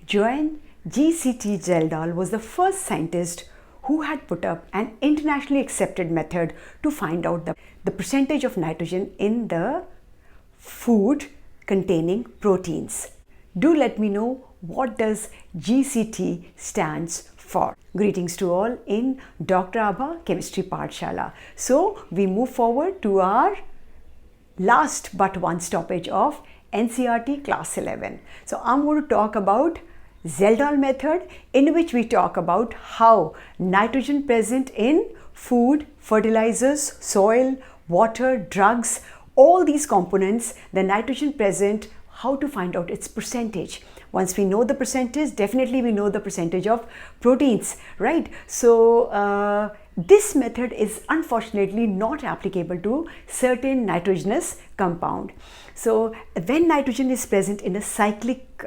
Joanne G.C.T. Zeldal was the first scientist who had put up an internationally accepted method to find out the percentage of nitrogen in the food containing proteins. Do let me know what does GCT stands for. Greetings to all in Dr. Abha Chemistry Pathshala. So we move forward to our last but one stoppage of NCERT class 11. So I'm going to talk about Zeldal method, in which we talk about how nitrogen present in food, fertilizers, soil, water, drugs, all these components, the nitrogen present, how to find out its percentage. Once we know the percentage, definitely we know the percentage of proteins, right? So this method is unfortunately not applicable to certain nitrogenous compound. So when nitrogen is present in a cyclic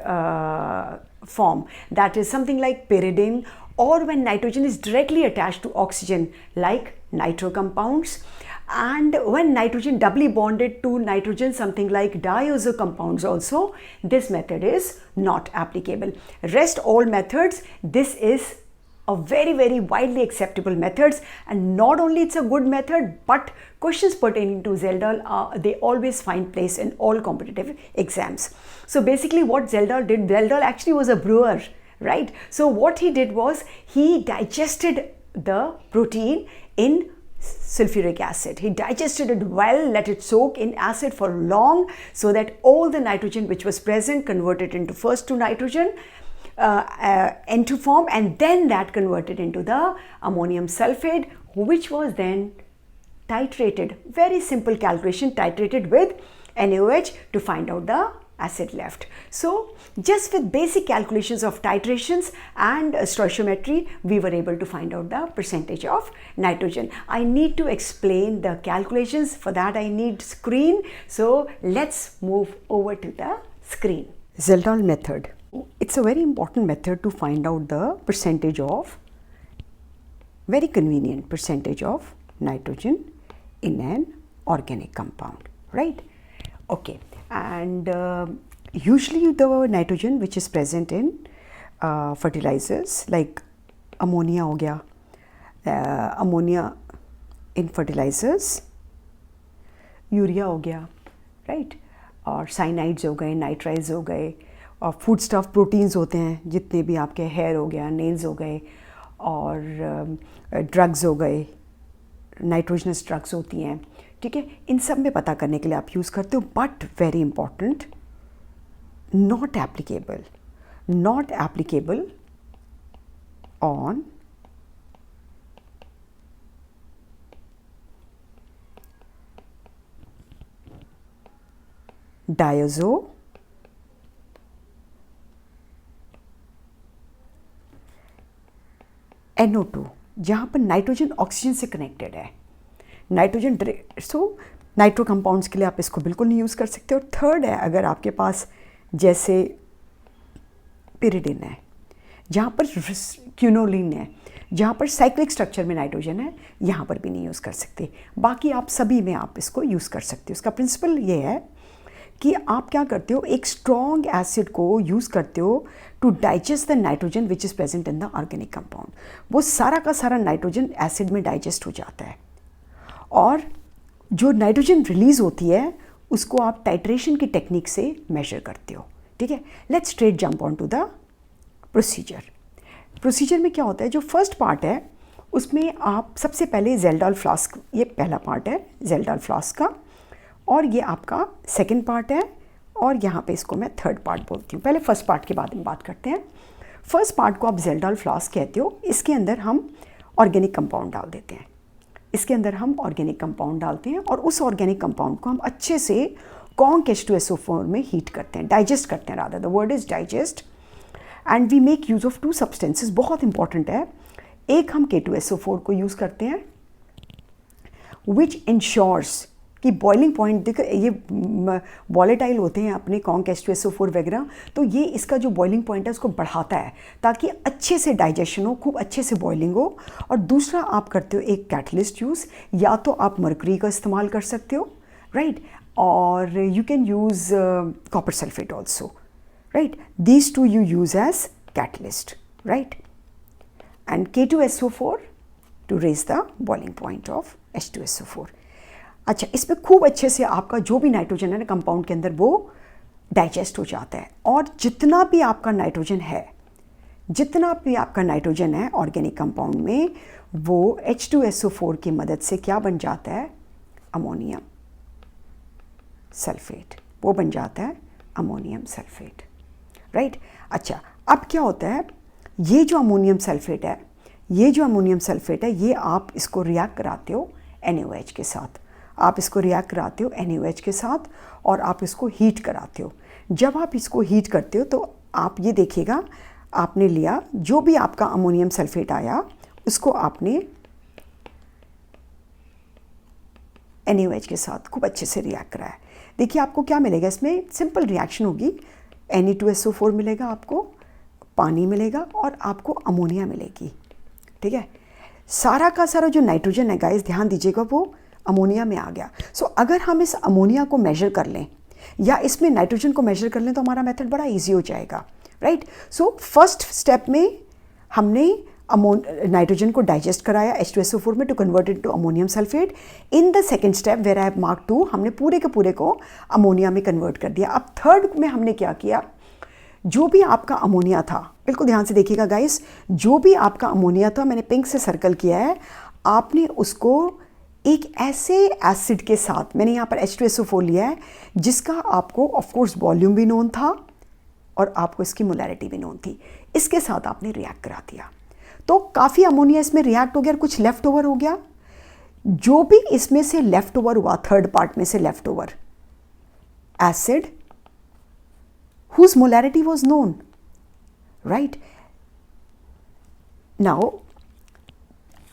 form, that is something like pyridine, or when nitrogen is directly attached to oxygen like nitro compounds, and when nitrogen doubly bonded to nitrogen, something like diazo compounds also, this method is not applicable. Rest all methods, this is a very widely acceptable methods, and not only it's a good method, but questions pertaining to Zeldal, they always find place in all competitive exams. So basically what Zeldal did, Zeldal actually was a brewer, right? So what he did was he digested the protein in sulfuric acid. He digested it well, let it soak in acid for long, so that all the nitrogen which was present converted into first to nitrogen N2 form, and then that converted into the ammonium sulfate, which was then titrated. Very simple calculation, titrated with NaOH to find out the acid left. So just with basic calculations of titrations and stoichiometry, we were able to find out the percentage of nitrogen. I need to explain the calculations. For that I need screen. So let's move over to the screen. Zeldal method. It's a very important method to find out the percentage of, very convenient percentage of nitrogen in an organic compound, right? Okay. And usually the nitrogen which is present in fertilizers like ammonia हो गया, ammonia in fertilizers, urea हो गया, right? और cyanides हो गए, nitrides हो गए, और फूड स्टफ प्रोटीन्स होते हैं जितने भी आपके हेयर हो गया, नेल्स हो गए, और ड्रग्स हो गए, नाइट्रोजनस ड्रग्स होती हैं, ठीक है? इन सब में पता करने के लिए आप यूज़ करते हो, but very important, not applicable on diazo NO2, जहाँ पर नाइट्रोजन ऑक्सीजन से कनेक्टेड है, नाइट्रोजन नाइट्रो कंपाउंड्स के लिए आप इसको बिल्कुल नहीं यूज़ कर सकते। और थर्ड है, अगर आपके पास जैसे पिरिडिन है, जहाँ पर क्यूनोलिन है, जहाँ पर साइक्लिक स्ट्रक्चर में नाइट्रोजन है, यहाँ पर भी नहीं यूज़ कर सकते। बाकी आप सभी में आप इसको यूज़ कर सकते हो। इसका प्रिंसिपल ये है कि आप क्या करते हो, एक स्ट्रॉन्ग एसिड को यूज़ करते हो to digest the nitrogen which is present in the organic compound. वो सारा का सारा नाइट्रोजन एसिड में डाइजेस्ट हो जाता है, और जो नाइट्रोजन रिलीज़ होती है उसको आप टाइट्रेशन की टेक्निक से मेजर करते हो, ठीक है? Let's straight jump on to the procedure में क्या होता है, जो फर्स्ट पार्ट है उसमें आप सबसे पहले जेल्डाल फ्लास्क, ये पहला पार्ट है जेल्डाल फ्लास्क का, और ये आपका सेकेंड पार्ट है, और यहाँ पे इसको मैं थर्ड पार्ट बोलती हूँ। पहले फर्स्ट पार्ट के बारे में बात करते हैं। फर्स्ट पार्ट को आप जेल्डाल फ्लास्क कहते हो। इसके अंदर हम ऑर्गेनिक कंपाउंड डाल देते हैं, इसके अंदर हम ऑर्गेनिक कंपाउंड डालते हैं, और उस ऑर्गेनिक कंपाउंड को हम अच्छे से कॉन्क H2SO4 में हीट करते हैं, डाइजेस्ट करते हैं, rather the word is digest, and we make use of two substances. बहुत इंपॉर्टेंट है, एक हम K2SO4 को यूज़ करते हैं विच इंश्योर्स कि बॉइलिंग पॉइंट, देख ये वॉलेटाइल होते हैं अपने कॉन्क H2SO4 वगैरह, तो ये इसका जो बॉइलिंग पॉइंट है उसको बढ़ाता है ताकि अच्छे से डाइजेशन हो, खूब अच्छे से बॉइलिंग हो। और दूसरा आप करते हो एक कैटलिस्ट यूज़, या तो आप मरकरी का इस्तेमाल कर सकते हो, राइट, और you can use copper sulphate also, right? These two you use as catalyst, right? And K2SO4 to raise the boiling point of H2SO4. अच्छा, इसमें खूब अच्छे से आपका जो भी नाइट्रोजन है ना कंपाउंड के अंदर वो डाइजेस्ट हो जाता है, और जितना भी आपका नाइट्रोजन है ऑर्गेनिक कंपाउंड में, वो H2SO4 की मदद से क्या बन जाता है? अमोनियम सल्फेट, वो बन जाता है अमोनियम सल्फेट, राइट? अच्छा, अब क्या होता है, ये जो अमोनियम सल्फेट है ये आप इसको रिएक्ट कराते हो NaOH के साथ, और आप इसको हीट कराते हो। जब आप इसको हीट करते हो तो आप ये देखिएगा, आपने लिया जो भी आपका अमोनियम सल्फेट आया उसको आपने NaOH के साथ खूब अच्छे से रिएक्ट कराया। देखिए आपको क्या मिलेगा, इसमें सिंपल रिएक्शन होगी, Na2SO4 मिलेगा, आपको पानी मिलेगा और आपको अमोनिया मिलेगी, ठीक है? सारा का सारा जो नाइट्रोजन है गाइस, ध्यान दीजिएगा, वो अमोनिया में आ गया। सो अगर हम इस अमोनिया को मेजर कर लें या इसमें नाइट्रोजन को मेजर कर लें तो हमारा मेथड बड़ा इजी हो जाएगा, राइट? सो फर्स्ट स्टेप में हमने नाइट्रोजन को डाइजेस्ट कराया H2SO4 में to convert it to ammonium sulphate. In the second step where I have mark 2, हमने पूरे के पूरे को अमोनिया में कन्वर्ट कर दिया। अब थर्ड में हमने क्या किया, जो भी आपका अमोनिया था, बिल्कुल ध्यान से देखिएगा गाइस, जो भी आपका अमोनिया था, मैंने पिंक से सर्कल किया है, आपने उसको एक ऐसे एसिड के साथ, मैंने यहाँ पर H2SO4 लिया है जिसका आपको ऑफकोर्स वॉल्यूम भी नोन था और आपको इसकी मोलैरिटी भी नोन थी, इसके साथ आपने रिएक्ट करा दिया। तो काफ़ी अमोनिया इसमें रिएक्ट हो गया और कुछ लेफ्ट ओवर हो गया। जो भी इसमें से लेफ्ट ओवर हुआ, थर्ड पार्ट में से left over acid whose molarity was known, right? Now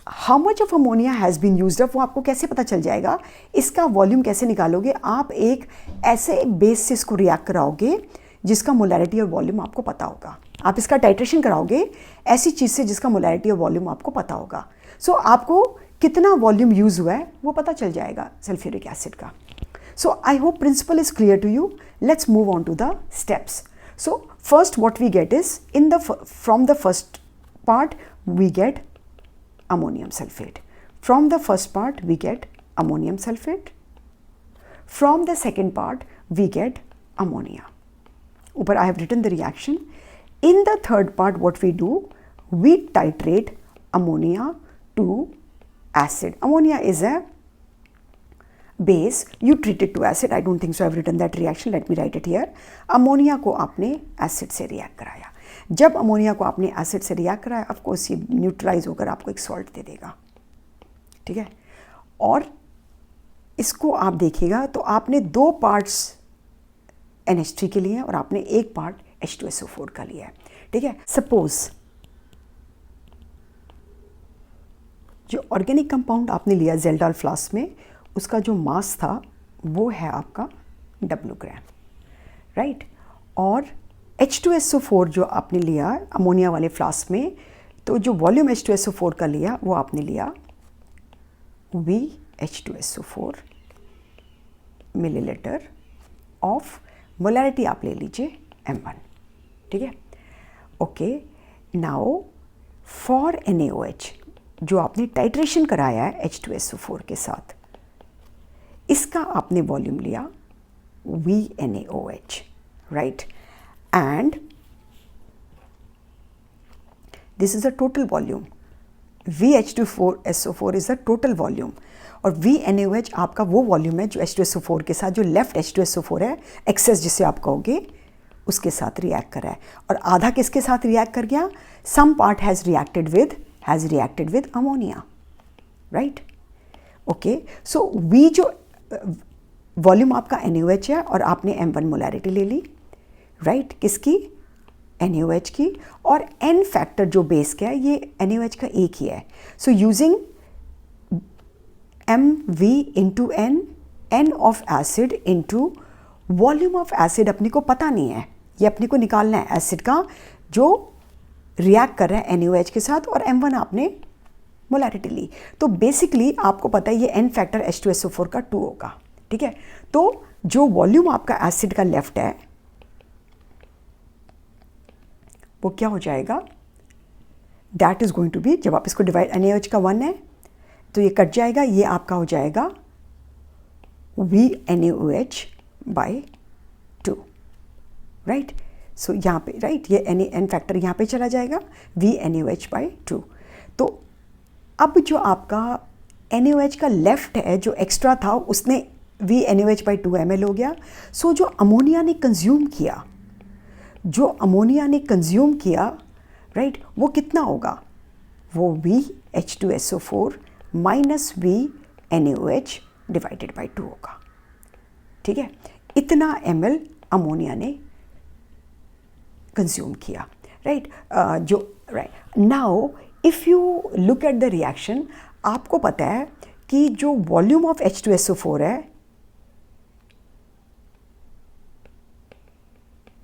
how much of ammonia has been used up, वो आपको कैसे पता चल जाएगा, इसका वॉल्यूम कैसे निकालोगे? आप एक ऐसे बेस से इसको रिएक्ट कराओगे जिसका मोलैरिटी और वॉल्यूम आपको पता होगा। आप इसका टाइट्रेशन कराओगे ऐसी चीज़ से जिसका मोलैरिटी और वॉल्यूम आपको पता होगा। सो आपको कितना वॉल्यूम यूज़ हुआ है वो पता चल जाएगा सल्फ्यूरिक एसिड का। So I hope principle is clear to you. Let's move on to the steps. So first what we get is, from the first part we get ammonium sulfate. From the first part we get ammonium sulfate. From the second part we get ammonia. Upar I have written the reaction. In the third part what we do, we titrate ammonia to acid. Ammonia is a base, you treat it to acid. I don't think so I have written that reaction, let me write it here. Ammonia को आपने acid से react कराया। जब ammonia को आपने acid से react कराया, of course ये न्यूट्रलाइज होकर आपको एक सॉल्ट दे देगा, ठीक है? और इसको आप देखिएगा तो आपने 2 पार्ट्स NH3 के लिए हैं और आपने 1 पार्ट H2SO4 का लिया है, ठीक है? सपोज जो ऑर्गेनिक कंपाउंड आपने लिया जेल्डाल फ्लास्क में, उसका जो मास था वो है आपका W ग्राम, राइट? और H2SO4 जो आपने लिया अमोनिया वाले फ्लास्क में, तो जो वॉल्यूम H2SO4 का लिया वो आपने लिया VH2SO4 मिलीलीटर ऑफ, मोलैरिटी आप ले लीजिए M1, ठीक है? ओके, नाउ फॉर NaOH जो आपने टाइट्रेशन कराया है H2SO4 के साथ, इसका आपने वॉल्यूम लिया VNaOH, right? And this is a total volume. VH2SO4 is a total volume और VNaOH आपका वो वॉल्यूम है जो H2SO4 के साथ, जो लेफ्ट H2SO4 है एक्सेस जिसे आप कहोगे, उसके साथ रिएक्ट कर रहा है। और आधा किसके साथ रिएक्ट कर गया? Some part has reacted with ammonia, right? Okay, so V जो वॉल्यूम आपका NaOH है और आपने M1 मोलैरिटी ले ली, राइट? किसकी? NaOH की। और N फैक्टर जो बेस का है ये NaOH का एक ही है। So using MV into N of acid into volume of acid अपने को पता नहीं है, ये अपने को निकालना है एसिड का जो रिएक्ट कर रहा है NaOH के साथ, और M1 आपने मोलैरिटी ली। तो बेसिकली आपको पता है ये N फैक्टर H2SO4 का 2 होगा, ठीक है? तो जो वॉल्यूम आपका एसिड का लेफ्ट है वो क्या हो जाएगा, that is going to be, जब आप इसको डिवाइड, NaOH का 1 है तो ये कट जाएगा, ये आपका हो जाएगा VNaOH बाई 2, राइट। सो यहाँ पे राइट, ये एन फैक्टर यहाँ पे चला जाएगा, VNaOH बाई 2। तो अब जो आपका NaOH का लेफ्ट है जो एक्स्ट्रा था, उसने VNaOH बाई 2 ml हो गया। सो जो अमोनिया ने कंज्यूम किया, राइट, वो कितना होगा, वो VH2SO4 minus VNaOH divided by 2 होगा, ठीक है। इतना ml अमोनिया ने कंज्यूम किया, right. Right now if you look at the reaction, आपको पता है कि जो वॉल्यूम ऑफ H2SO4 है,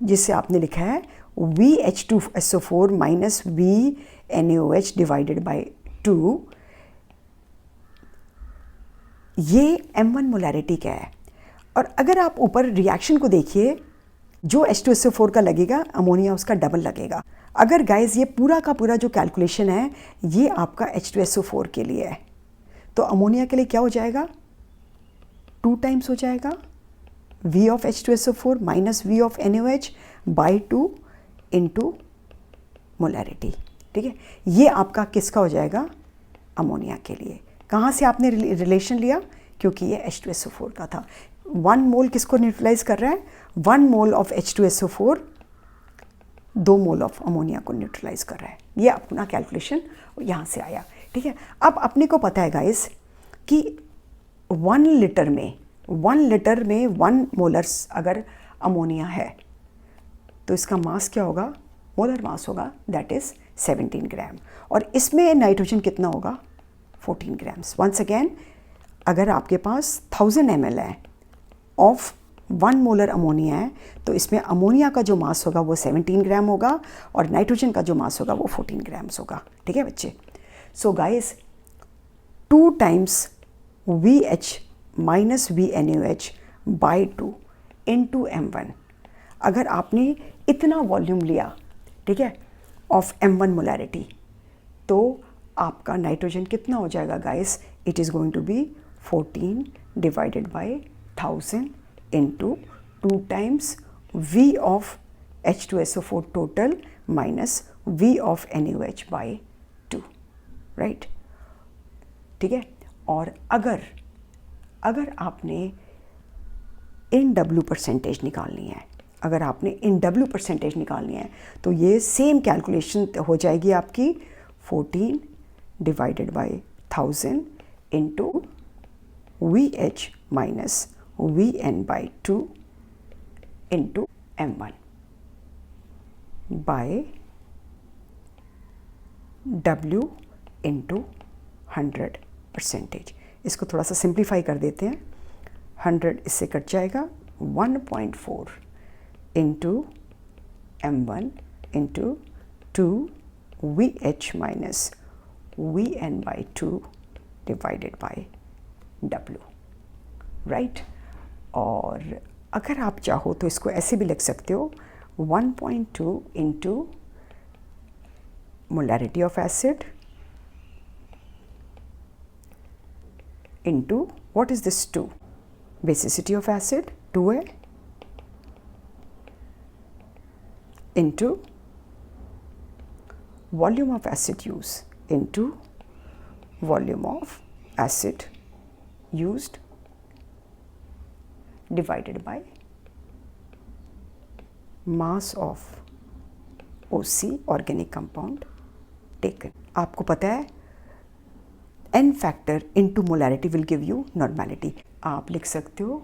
जिसे आपने लिखा है VH2SO4 minus VNaOH divided by 2, ये M1 मोलैरिटी का है। और अगर आप ऊपर रिएक्शन को देखिए, जो H2SO4 का लगेगा, अमोनिया उसका डबल लगेगा। अगर गाइज ये पूरा का पूरा जो कैलकुलेशन है ये आपका H2SO4 के लिए है, तो अमोनिया के लिए क्या हो जाएगा, 2 टाइम्स हो जाएगा V of H2SO4 minus V of NaOH by 2 into molarity, ठीक है। ये आपका किसका हो जाएगा, अमोनिया के लिए। कहाँ से आपने रिलेशन लिया, क्योंकि ये H2SO4 का था। 1 मोल किसको न्यूट्रलाइज कर रहा है, 1 mole of H2SO4 2 mole of ammonia को न्यूट्रलाइज कर रहा है। ये अपना कैलकुलेशन यहाँ से आया, ठीक है। अब अपने को पता है गाइस कि 1 लीटर में 1 मोलर्स अगर अमोनिया है तो इसका मास क्या होगा, मोलर मास होगा, दैट इज़ 17 ग्राम। और इसमें नाइट्रोजन कितना होगा, 14 ग्राम्स। वंस अगेन, अगर आपके पास 1000 ml है ऑफ 1 मोलर अमोनिया है, तो इसमें अमोनिया का जो मास होगा वो 17 ग्राम होगा और नाइट्रोजन का जो मास होगा वो 14 ग्राम्स होगा, ठीक है बच्चे। So guys, 2 times VH minus VNaOH by 2 into M1, अगर आपने इतना वॉल्यूम लिया, ठीक है, ऑफ M1 मोलैरिटी, तो आपका नाइट्रोजन कितना हो जाएगा guys, it is going to be 14 divided by 1000 into 2 times V of H2SO4 total minus V of NaOH by 2, right, ठीक है। और अगर आपने इन W परसेंटेज निकालनी है, तो ये सेम कैलकुलेशन हो जाएगी आपकी 14 divided by 1000 into VH minus VN by 2 into M1 by W into 100%। इसको थोड़ा सा सिंप्लीफाई कर देते हैं, 100 इससे कट जाएगा, 1.4 into M1 into 2 VH minus VN by 2 divided by W, right. और अगर आप चाहो तो इसको ऐसे भी लिख सकते हो, 1.2 into molarity of acid into what is this 2, basicity of acid 2 है, into volume of acid use into volume of acid used divided by mass of OC organic compound taken. आपको पता है n factor into molarity will give you normality. आप लिख सकते हो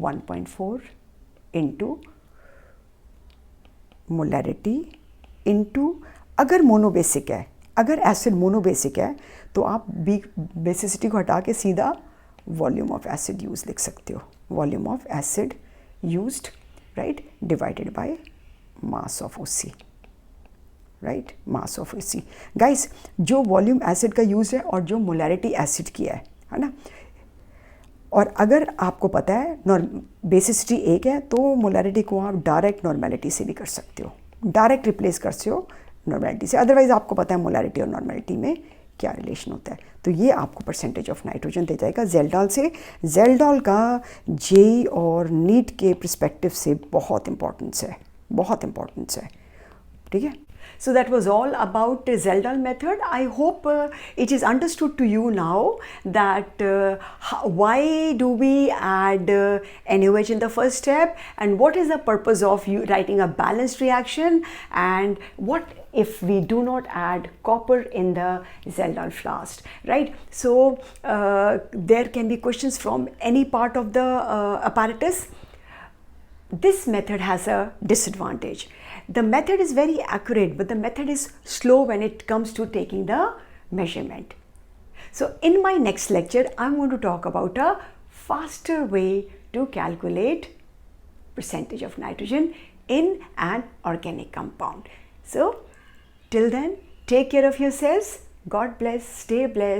1.4 into molarity into, अगर monobasic है, अगर एसिड मोनोबेसिक है तो आप बेसिसिटी को हटा के सीधा वॉल्यूम ऑफ एसिड यूज लिख सकते हो, volume of acid used, right, divided by mass of OC, right, mass of OC. Guys, जो वॉल्यूम एसिड का यूज है और जो मोलैरिटी एसिड की है ना, और अगर आपको पता है बेसिसिटी 1 है तो मोलैरिटी को आप डायरेक्ट नॉर्मेलिटी से भी कर सकते हो, डायरेक्ट रिप्लेस करते हो नॉर्मेलिटी से, अदरवाइज आपको पता है मोलैरिटी और नॉर्मेलिटी में क्या रिलेशन होता है। तो ये आपको परसेंटेज ऑफ नाइट्रोजन दे जाएगा ज़ेल्डॉल से। ज़ेल्डॉल का जेई और नीट के पर्सपेक्टिव से बहुत इम्पोर्टेंस है, बहुत इम्पोर्टेंस है, ठीक है। So that was all about the Zeldal method. I hope it is understood to you now that why do we add NaOH in the first step, and what is the purpose of you writing a balanced reaction, and what if we do not add copper in the Zeldal flask, right? So there can be questions from any part of the apparatus. This method has a disadvantage. The method is very accurate, but the method is slow when it comes to taking the measurement. So in my next lecture, I'm going to talk about a faster way to calculate percentage of nitrogen in an organic compound. So till then, take care of yourselves. God bless. Stay blessed.